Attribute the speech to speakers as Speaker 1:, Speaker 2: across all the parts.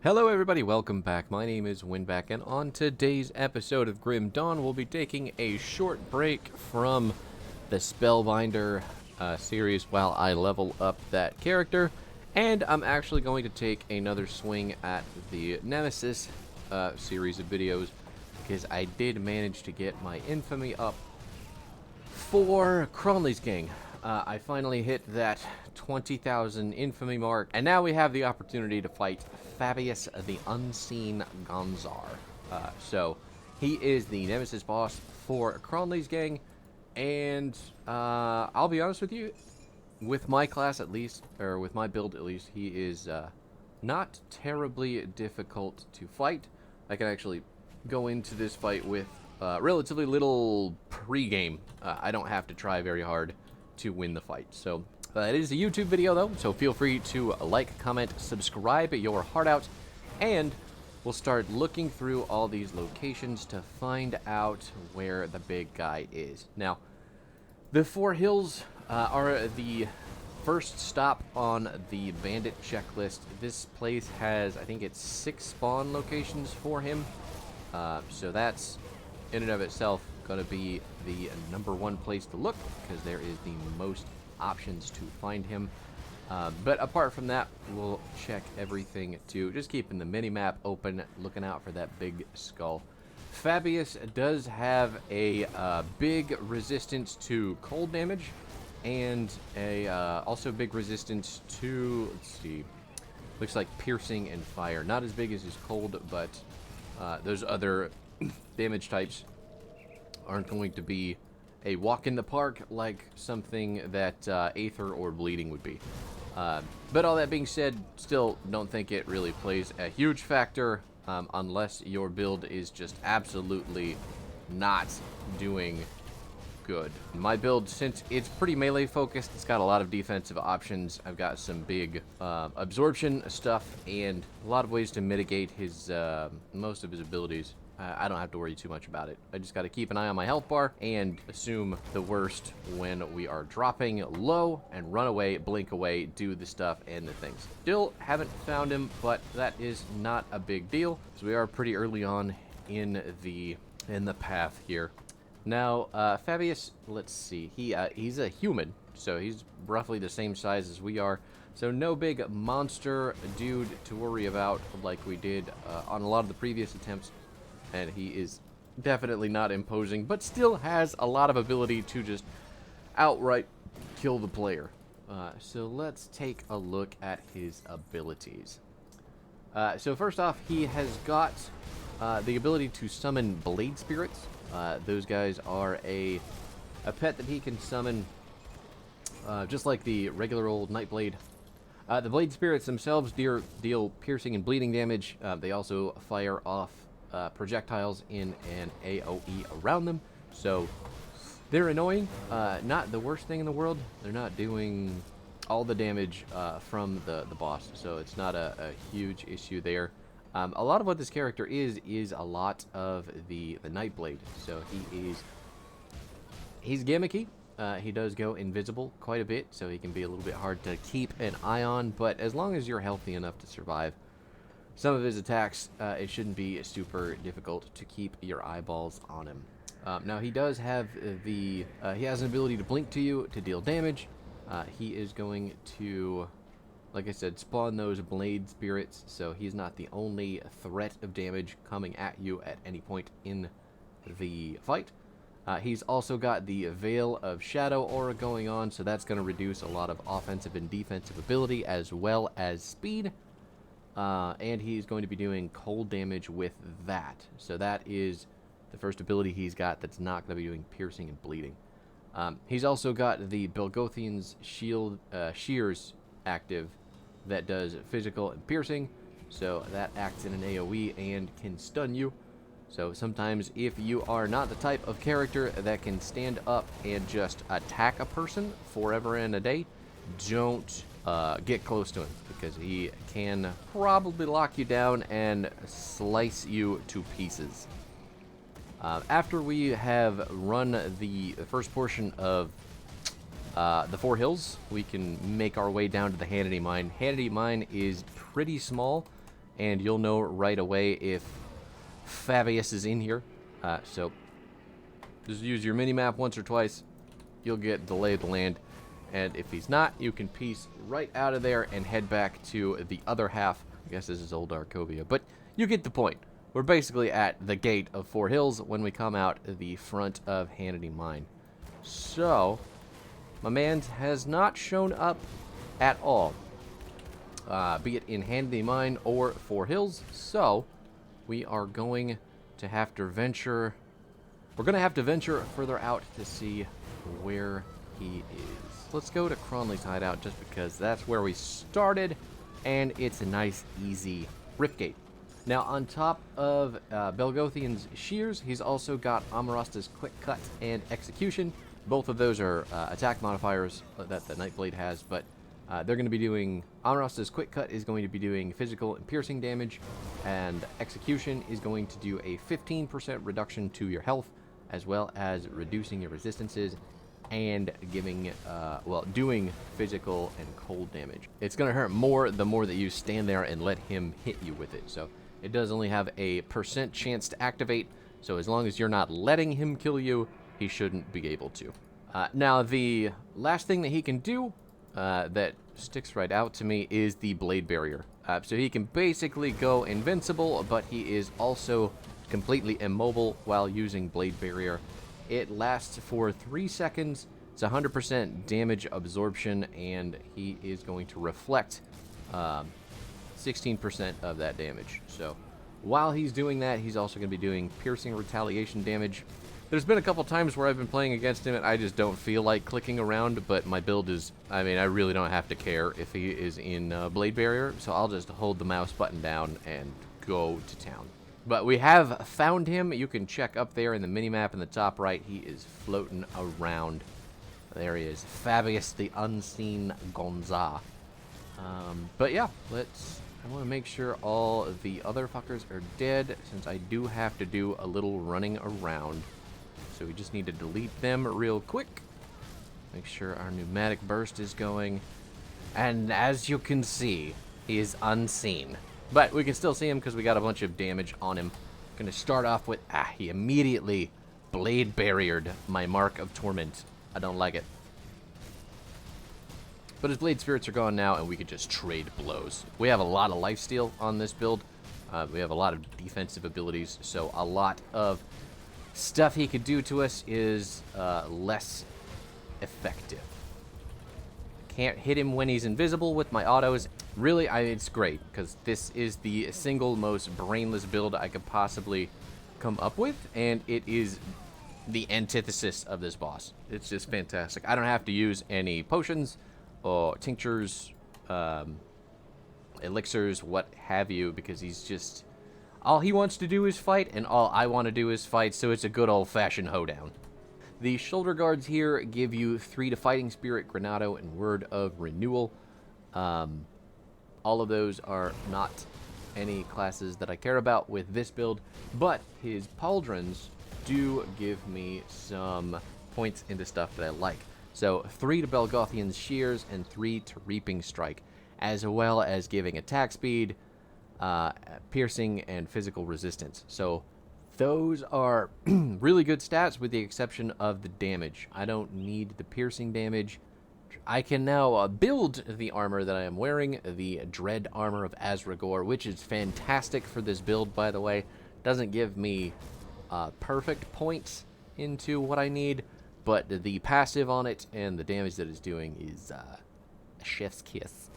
Speaker 1: Hello everybody, welcome back. My name is Winback, and on today's episode of Grim Dawn, we'll be taking a short break from the Spellbinder series while I level up that character, and I'm actually going to take another swing at the Nemesis series of videos, because I did manage to get my infamy up for Cronley's gang. I finally hit that 20,000 infamy mark, and now we have the opportunity to fight Fabius, the unseen Gonzar. So he is the Nemesis boss for Cronley's gang, and I'll be honest with you, with my class at least, or with my build at least, he is not terribly difficult to fight. I can actually go into this fight with relatively little pre-game. I don't have to try very hard to win the fight. So it is a YouTube video though, so feel free to like, comment, subscribe your heart out, and we'll start looking through all these locations to find out where the big guy is. Now, the Four Hills are the first stop on the bandit checklist. This place has, I think it's 6 spawn locations for him, so that's in and of itself going to be the #1 place to look, because there is the most options to find him. But apart from that, we'll check everything too, just keeping the mini-map open, looking out for that big skull. Fabius does have a big resistance to cold damage, and a also big resistance to, let's see, looks like piercing and fire. Not as big as his cold, but those other damage types aren't going to be a walk in the park like something that Aether or Bleeding would be. But all that being said, still don't think it really plays a huge factor unless your build is just absolutely not doing good. My build, since it's pretty melee focused, it's got a lot of defensive options. I've got some big absorption stuff and a lot of ways to mitigate his most of his abilities. I don't have to worry too much about it. I just got to keep an eye on my health bar and assume the worst when we are dropping low and run away, blink away, do the stuff and the things. Still haven't found him, but that is not a big deal, so we are pretty early on in the path here. Now, Fabius, let's see. He's a human, so he's roughly the same size as we are. So no big monster dude to worry about like we did on a lot of the previous attempts. And he is definitely not imposing, but still has a lot of ability to just outright kill the player. So let's take a look at his abilities. So first off, he has got the ability to summon blade spirits. Those guys are a pet that he can summon just like the regular old Nightblade. The blade spirits themselves deal piercing and bleeding damage. They also fire off projectiles in an AoE around them, so they're annoying. Not the worst thing in the world. They're not doing all the damage from the boss, so it's not a huge issue there. A lot of what this character is a lot of the Nightblade, so he's gimmicky. He does go invisible quite a bit, so he can be a little bit hard to keep an eye on, but as long as you're healthy enough to survive some of his attacks, it shouldn't be super difficult to keep your eyeballs on him. Now he does have he has an ability to blink to you to deal damage. He is going to, like I said, spawn those blade spirits, so he's not the only threat of damage coming at you at any point in the fight. He's also got the Veil of Shadow aura going on, so that's going to reduce a lot of offensive and defensive ability as well as speed. And he's going to be doing cold damage with that. So that is the first ability he's got that's not going to be doing piercing and bleeding. He's also got the Belgothian's Shield Shears active that does physical and piercing. So that acts in an AoE and can stun you. So sometimes if you are not the type of character that can stand up and just attack a person forever and a day, don't get close to him, because he can probably lock you down and slice you to pieces. After we have run the first portion of the Four Hills, we can make our way down to the Hannity Mine. Hannity Mine is pretty small, and you'll know right away if Fabius is in here. So just use your mini-map once or twice. You'll get the lay of the land. And if he's not, you can piece right out of there and head back to the other half. I guess this is Old Arcovia, but you get the point. We're basically at the gate of Four Hills when we come out the front of Hannity Mine. So, my man has not shown up at all, be it in Hannity Mine or Four Hills. So, we are going to have to venture. We're going to have to venture further out to see where he is. Let's go to Cronley's hideout just because that's where we started, and it's a nice, easy rift gate. Now, on top of Belgothian's Shears, he's also got Amarasta's Quick Cut and Execution. Both of those are attack modifiers that the Nightblade has, but they're going to be doing... Amarasta's Quick Cut is going to be doing physical and piercing damage, and Execution is going to do a 15% reduction to your health, as well as reducing your resistances and giving, doing physical and cold damage. It's going to hurt more the more that you stand there and let him hit you with it. So it does only have a % chance to activate, so as long as you're not letting him kill you, he shouldn't be able to. Now, the last thing that he can do that sticks right out to me is the Blade Barrier. So he can basically go invincible, but he is also completely immobile while using Blade Barrier. It lasts for 3 seconds. It's 100% damage absorption, and he is going to reflect 16% of that damage. So while he's doing that, he's also going to be doing piercing retaliation damage. There's been a couple times where I've been playing against him and I just don't feel like clicking around, but my build is, I mean, I really don't have to care if he is in Blade Barrier, so I'll just hold the mouse button down and go to town. But we have found him. You can check up there in the minimap in the top right. He is floating around. There he is. Fabius, the unseen Gonzar. But yeah, I want to make sure all of the other fuckers are dead, since I do have to do a little running around. So we just need to delete them real quick. Make sure our pneumatic burst is going. And as you can see, he is unseen. But we can still see him because we got a bunch of damage on him. Gonna start off with, he immediately Blade Barriered my Mark of Torment. I don't like it. But his Blade Spirits are gone now, and we could just trade blows. We have a lot of lifesteal on this build. We have a lot of defensive abilities, so a lot of stuff he could do to us is less effective. Can't hit him when he's invisible with my autos. Really, it's great, because this is the single most brainless build I could possibly come up with, and it is the antithesis of this boss. It's just fantastic. I don't have to use any potions or tinctures, elixirs, what have you, because he's just... all he wants to do is fight, and all I want to do is fight, so it's a good old-fashioned hoedown. The shoulder guards here give you 3 to Fighting Spirit, Granado, and Word of Renewal. All of those are not any classes that I care about with this build, but his pauldrons do give me some points into stuff that I like. So 3 to Belgothian's Shears and 3 to Reaping Strike, as well as giving attack speed, piercing, and physical resistance. So those are really good stats with the exception of the damage. I don't need the piercing damage. I can now build the armor that I am wearing, the Dread Armor of Azragor, which is fantastic for this build, by the way. Doesn't give me perfect points into what I need, but the passive on it and the damage that it's doing is a chef's kiss.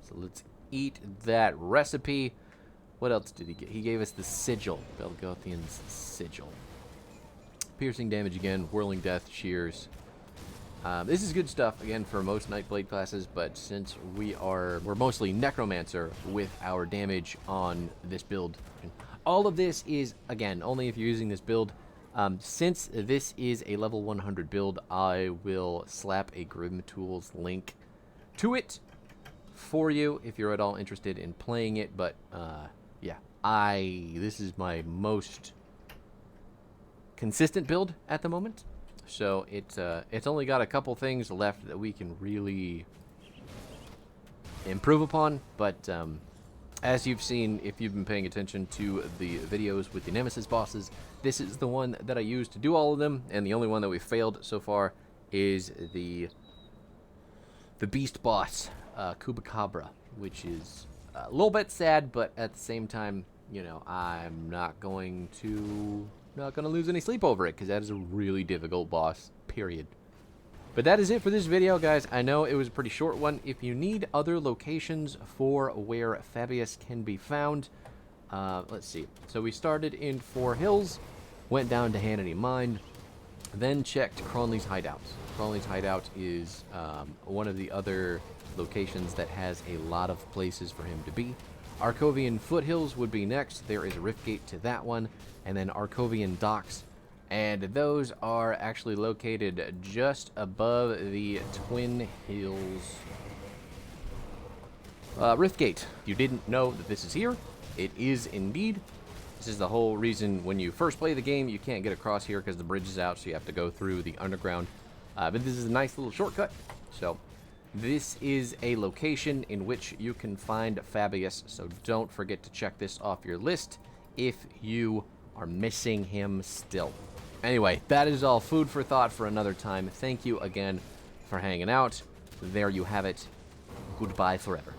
Speaker 1: So let's eat that recipe. What else did he get? He gave us the Sigil, Belgothian's Sigil. Piercing damage again, Whirling Death, Shears. This is good stuff, again, for most Nightblade classes, but since we're mostly Necromancer with our damage on this build. All of this is, again, only if you're using this build. Since this is a level 100 build, I will slap a Grim Tools link to it for you if you're at all interested in playing it, but yeah, this is my most consistent build at the moment. So it's only got a couple things left that we can really improve upon, but As you've seen, if you've been paying attention to the videos with the Nemesis bosses, this is the one that I use to do all of them, and the only one that we failed so far is the beast boss, Kubacabra, which is a little bit sad, but at the same time, you know, I'm not going to lose any sleep over it, because that is a really difficult boss, period. But that is it for this video, guys. I know it was a pretty short one. If you need other locations for where Fabius can be found, let's see. So we started in Four Hills, went down to Hannity Mine, then checked Cronley's hideouts. Cronley's hideout is one of the other locations that has a lot of places for him to be. Arcovian Foothills would be next. There is a rift gate to that one, and then Arcovian Docks. And those are actually located just above the Twin Hills rift gate. You didn't know that this is here. It is indeed. This is the whole reason when you first play the game, you can't get across here because the bridge is out, so you have to go through the underground. But this is a nice little shortcut. So this is a location in which you can find Fabius, so don't forget to check this off your list if you are missing him still. Anyway, that is all food for thought for another time. Thank you again for hanging out. There you have it. Goodbye forever.